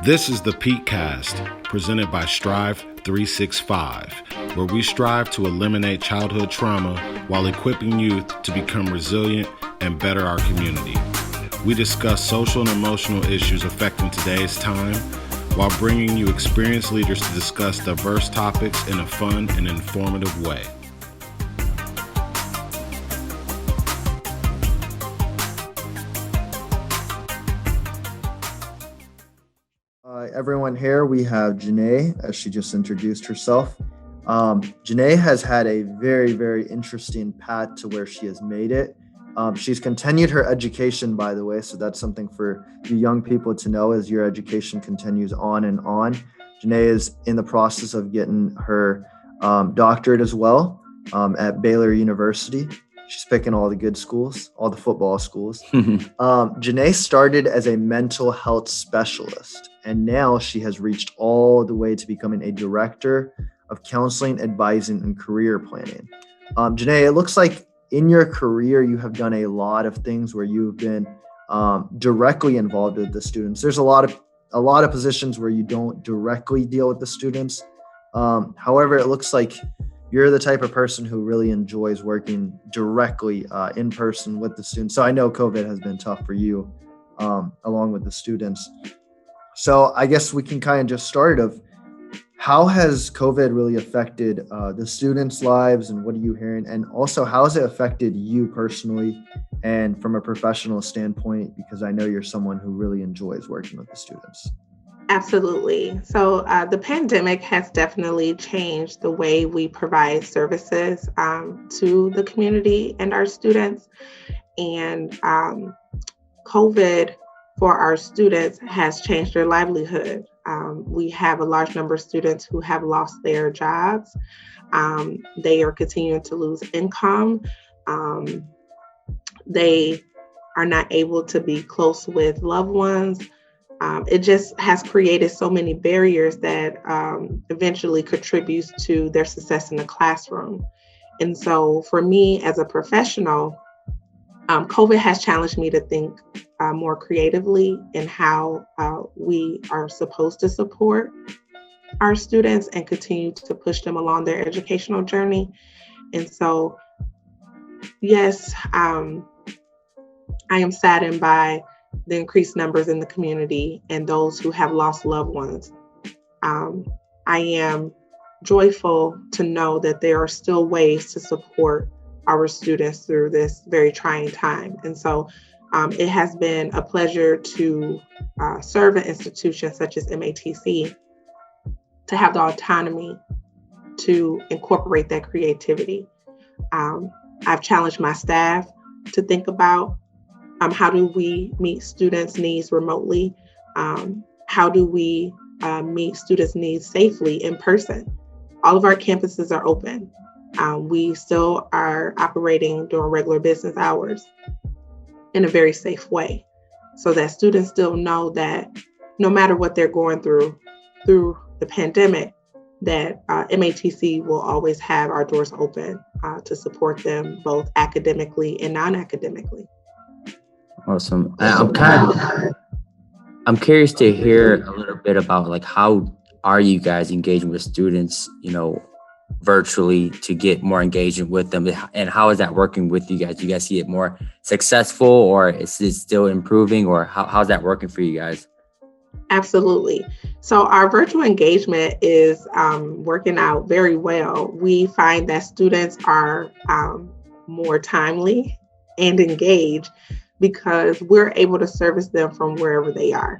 This is the peakcast presented by Strive 365, where we strive to eliminate childhood trauma while equipping youth to become resilient and better our community. We discuss social and emotional issues affecting today's time while bringing you experienced leaders to discuss diverse topics in a fun and informative way. Everyone here, we have Janay, as she just introduced herself. Janay has had a very, very interesting path to where she has made it. She's continued her education, by the way, so that's something for you young people to know as your education continues on and on. Janay is in the process of getting her doctorate as well at Baylor University. She's picking all the good schools, all the football schools. Janay started as a mental health specialist, and now she has reached all the way to becoming a director of counseling, advising, and career planning. Janay, it looks like in your career, you have done a lot of things where you've been directly involved with the students. There's a lot of positions where you don't directly deal with the students. However, it looks like you're the type of person who really enjoys working directly in person with the students. So I know COVID has been tough for you along with the students. So I guess we can kind of just start of how has COVID really affected the students' lives, and what are you hearing? And also, how has it affected you personally and from a professional standpoint? Because I know you're someone who really enjoys working with the students. Absolutely. So the pandemic has definitely changed the way we provide services to the community and our students. And COVID for our students has changed their livelihood. We have a large number of students who have lost their jobs. They are continuing to lose income. They are not able to be close with loved ones. It just has created so many barriers that eventually contributes to their success in the classroom. And so for me as a professional, COVID has challenged me to think more creatively in how we are supposed to support our students and continue to push them along their educational journey. And so, yes, I am saddened by the increased numbers in the community and those who have lost loved ones. I am joyful to know that there are still ways to support our students through this very trying time. And so it has been a pleasure to serve an institution such as MATC, to have the autonomy to incorporate that creativity. I've challenged my staff to think about how do we meet students' needs remotely? How do we meet students' needs safely in person? All of our campuses are open. We still are operating during regular business hours in a very safe way, so that students still know that no matter what they're going through the pandemic, that MATC will always have our doors open to support them both academically and non-academically. Awesome. I'm curious to hear a little bit about like how are you guys engaging with students, virtually to get more engagement with them, and how is that working with you guys? Do you guys see it more successful, or is it still improving, or how's that working for you guys? Absolutely. So our virtual engagement is working out very well. We find that students are more timely and engaged because we're able to service them from wherever they are.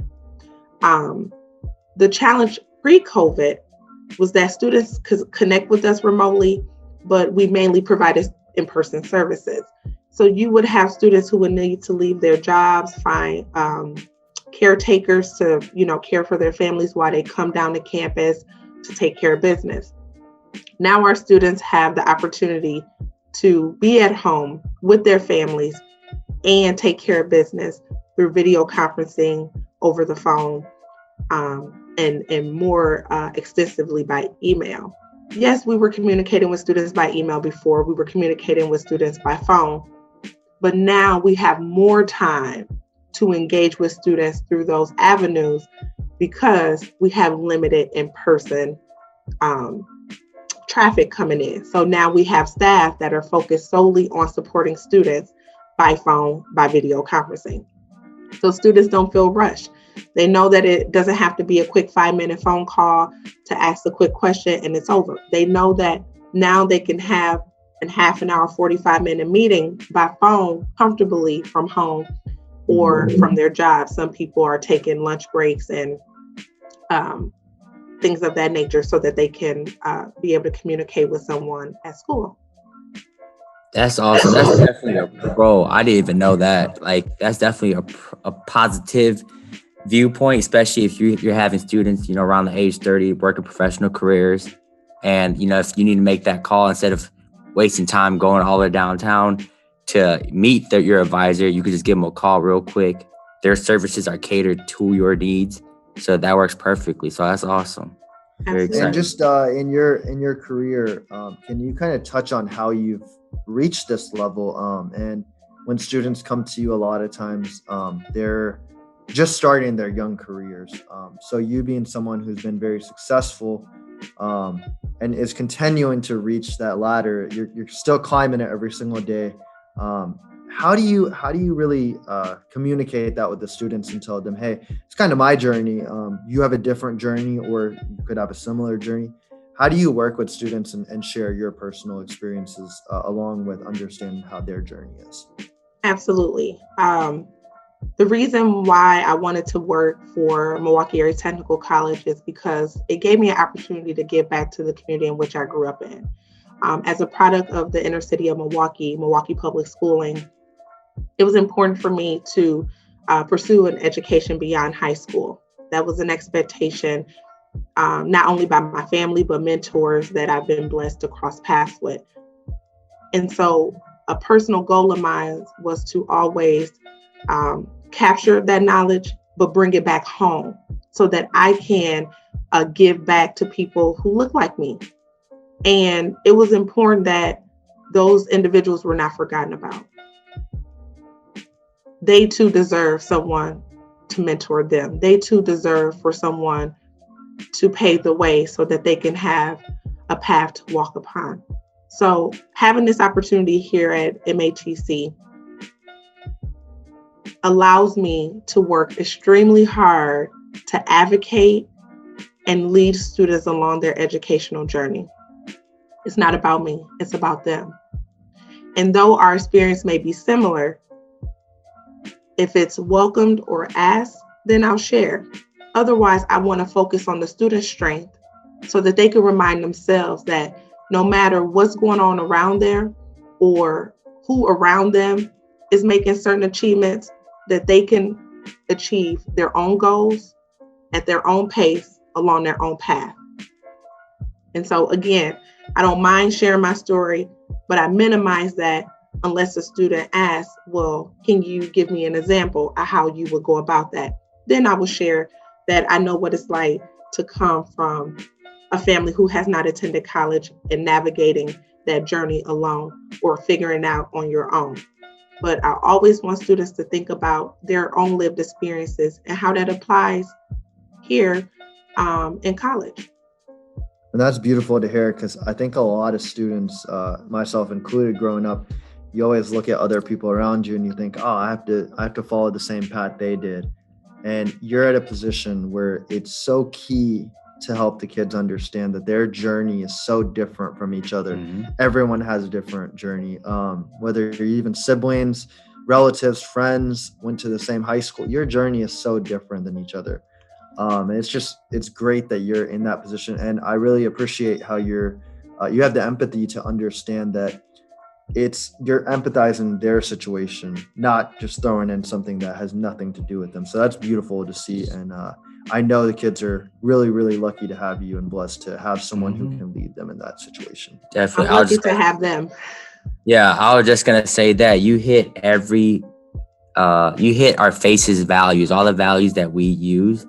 The challenge pre-COVID was that students could connect with us remotely, but we mainly provided in-person services. So you would have students who would need to leave their jobs, find caretakers to, care for their families while they come down to campus to take care of business. Now our students have the opportunity to be at home with their families and take care of business through video conferencing, over the phone, and more extensively by email. Yes, we were communicating with students by email before. We were communicating with students by phone, but now we have more time to engage with students through those avenues because we have limited in-person traffic coming in. So now we have staff that are focused solely on supporting students by phone, by video conferencing. So students don't feel rushed. They know that it doesn't have to be a quick 5-minute phone call to ask a quick question and it's over. They know that now they can have a half an hour, 45-minute meeting by phone comfortably from home or from their job. Some people are taking lunch breaks and things of that nature so that they can be able to communicate with someone at school. That's awesome. That's definitely bro, I didn't even know that. Like, that's definitely a positive viewpoint, especially if you're having students, around the age 30, working professional careers. And, if you need to make that call, instead of wasting time going all the way downtown to meet your advisor, you could just give them a call real quick. Their services are catered to your needs. So that works perfectly. So that's awesome. Very exciting. And just in your career, can you kind of touch on how you've reached this level? And when students come to you, a lot of times they're just starting their young careers. So you being someone who's been very successful and is continuing to reach that ladder, you're still climbing it every single day. How do you really communicate that with the students and tell them, hey, it's kind of my journey. You have a different journey, or you could have a similar journey. How do you work with students and share your personal experiences along with understanding how their journey is? Absolutely. The reason why I wanted to work for Milwaukee Area Technical College is because it gave me an opportunity to give back to the community in which I grew up in. As a product of the inner city of Milwaukee public schooling, it was important for me to pursue an education beyond high school. That was an expectation, not only by my family, but mentors that I've been blessed to cross paths with. And so a personal goal of mine was to always capture that knowledge, but bring it back home so that I can give back to people who look like me. And it was important that those individuals were not forgotten about. They too deserve someone to mentor them. They too deserve for someone to pave the way so that they can have a path to walk upon. So having this opportunity here at MATC allows me to work extremely hard to advocate and lead students along their educational journey. It's not about me, it's about them. And though our experience may be similar, if it's welcomed or asked, then I'll share. Otherwise, I want to focus on the student's strength so that they can remind themselves that no matter what's going on around them or who around them is making certain achievements, that they can achieve their own goals at their own pace along their own path. And so again, I don't mind sharing my story, but I minimize that unless a student asks, well, can you give me an example of how you would go about that? Then I will share that I know what it's like to come from a family who has not attended college and navigating that journey alone or figuring out on your own. But I always want students to think about their own lived experiences and how that applies here in college. And that's beautiful to hear, because I think a lot of students, myself included, growing up, you always look at other people around you and you think, oh, I have to follow the same path they did. And you're at a position where it's so key to help the kids understand that their journey is so different from each other. Mm-hmm. Everyone has a different journey. Whether you're even siblings, relatives, friends, went to the same high school, your journey is so different than each other. And it's great that you're in that position. And I really appreciate how you have the empathy to understand that you're empathizing their situation, not just throwing in something that has nothing to do with them. So that's beautiful to see. And I know the kids are really, really lucky to have you and blessed to have someone who can lead them in that situation. Definitely. I'm lucky to have them. Yeah, I was just going to say that you hit our faces values, all the values that we use.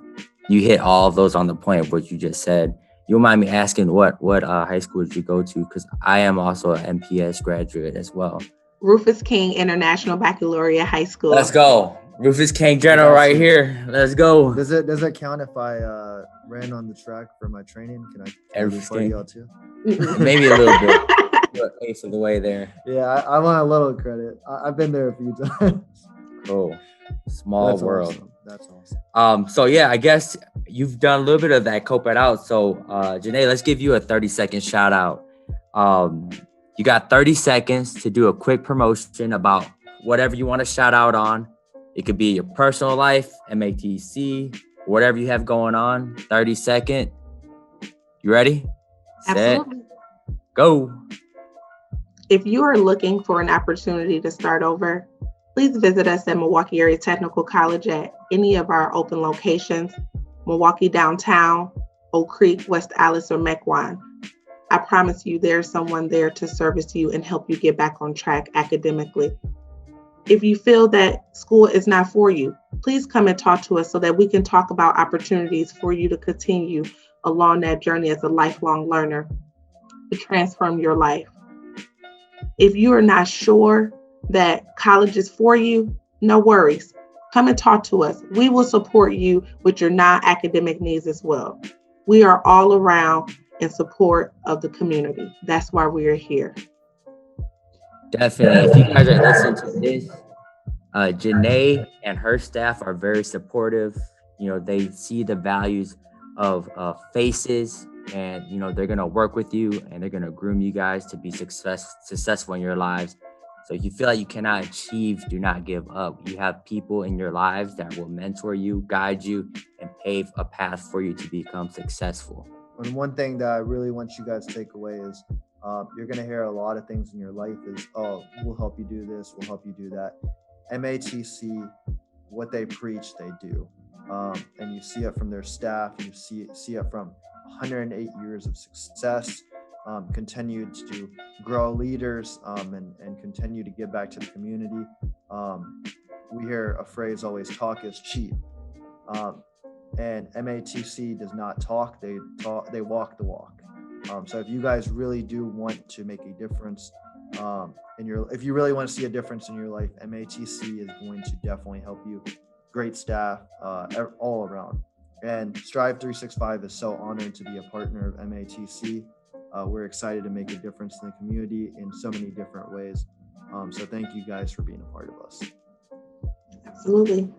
You hit all of those on the point of what you just said. You mind me asking what high school did you go to? Because I am also an MPS graduate as well. Rufus King International Baccalaureate High School. Let's go. Rufus King General right here. Let's go. Does it count if I ran on the track for my training? Can I Rufus party King. out too? Maybe a little bit. But ace of the way there. Yeah, I want a little credit. I've been there a few times. Cool. Small That's world. Awesome. That's awesome. So yeah, I guess you've done a little bit of that Cope It Out. So Janay, let's give you a 30-second shout out. You got 30 seconds to do a quick promotion about whatever you want to shout out on. It could be your personal life, MATC, whatever you have going on. 30-second. You ready? Absolutely. Set, go. If you are looking for an opportunity to start over, please visit us at Milwaukee Area Technical College at any of our open locations, Milwaukee Downtown, Oak Creek, West Allis, or Mequon. I promise you there's someone there to service you and help you get back on track academically. If you feel that school is not for you, please come and talk to us so that we can talk about opportunities for you to continue along that journey as a lifelong learner to transform your life. If you are not sure that college is for you, no worries. Come and talk to us. We will support you with your non-academic needs as well. We are all around in support of the community. That's why we are here. Definitely. If you guys are listening to this, Janay and her staff are very supportive. You know, they see the values of faces, and you know, they're gonna work with you and they're gonna groom you guys to be successful in your lives. So if you feel like you cannot achieve, do not give up. You have people in your lives that will mentor you, guide you, and pave a path for you to become successful. And one thing that I really want you guys to take away is you're going to hear a lot of things in your life is, oh, we'll help you do this, we'll help you do that. MATC, what they preach, they do. And you see it from their staff, you see it from 108 years of success, continued to grow leaders and continue to give back to the community. We hear a phrase always, talk is cheap. And MATC does not talk, they walk the walk. So if you guys really do want to make a difference if you really want to see a difference in your life, MATC is going to definitely help you. Great staff all around. And Strive 365 is so honored to be a partner of MATC. We're excited to make a difference in the community in so many different ways. So thank you guys for being a part of us. Absolutely.